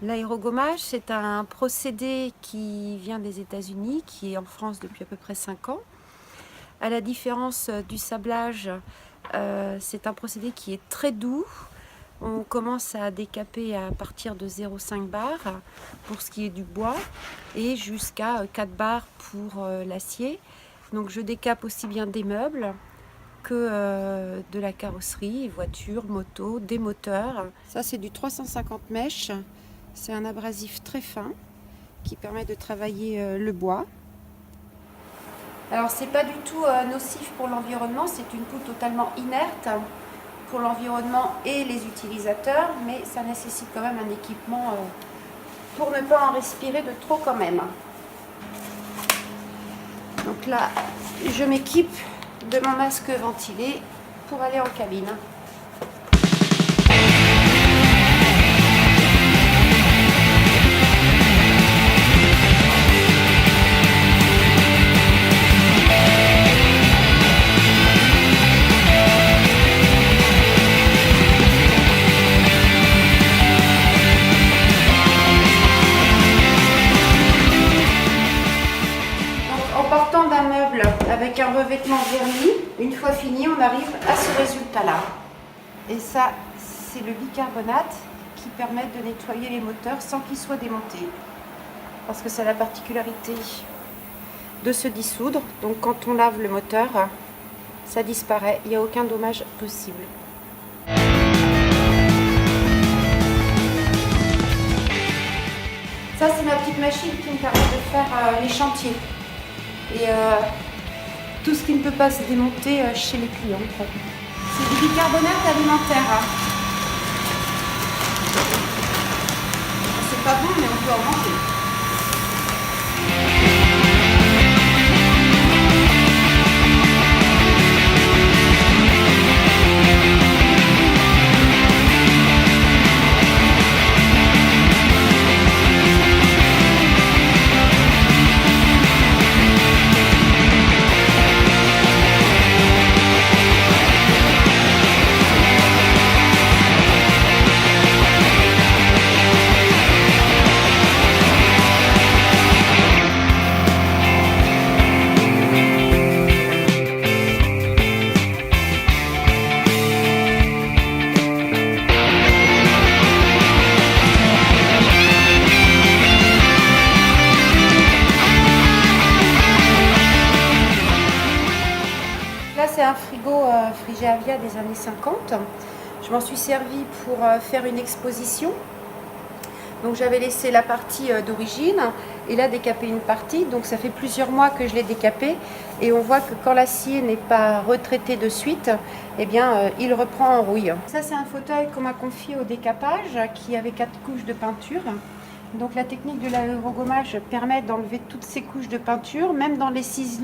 L'aérogommage, c'est un procédé qui vient des États-Unis, qui est en France depuis à peu près 5 ans. À la différence du sablage, c'est un procédé qui est très doux. On commence à décaper à partir de 0,5 bar pour ce qui est du bois et jusqu'à 4 bars pour l'acier. Donc je décape aussi bien des meubles que de la carrosserie, voitures, motos, des moteurs. Ça c'est du 350 mèches. C'est un abrasif très fin qui permet de travailler le bois. Alors c'est pas du tout nocif pour l'environnement, c'est une peau totalement inerte pour l'environnement et les utilisateurs, mais ça nécessite quand même un équipement pour ne pas en respirer de trop quand même. Donc là, je m'équipe de mon masque ventilé pour aller en cabine. En partant d'un meuble avec un revêtement verni, une fois fini, on arrive à ce résultat-là. Et ça, c'est le bicarbonate qui permet de nettoyer les moteurs sans qu'ils soient démontés. Parce que c'est la particularité de se dissoudre. Donc quand on lave le moteur, ça disparaît, il n'y a aucun dommage possible. Ça, c'est ma petite machine qui me permet de faire les chantiers. Et tout ce qui ne peut pas se démonter chez les clients. C'est du bicarbonate alimentaire. C'est pas bon, mais on peut en manger. Là, c'est un frigo Frigéavia des années 50. Je m'en suis servi pour faire une exposition. Donc j'avais laissé la partie d'origine et là décapé une partie. Donc ça fait plusieurs mois que je l'ai décapé et on voit que quand l'acier n'est pas retraité de suite, eh bien il reprend en rouille. Ça c'est un fauteuil qu'on m'a confié au décapage qui avait 4 couches de peinture. Donc la technique de l'aérogommage permet d'enlever toutes ces couches de peinture, même dans les ciselures.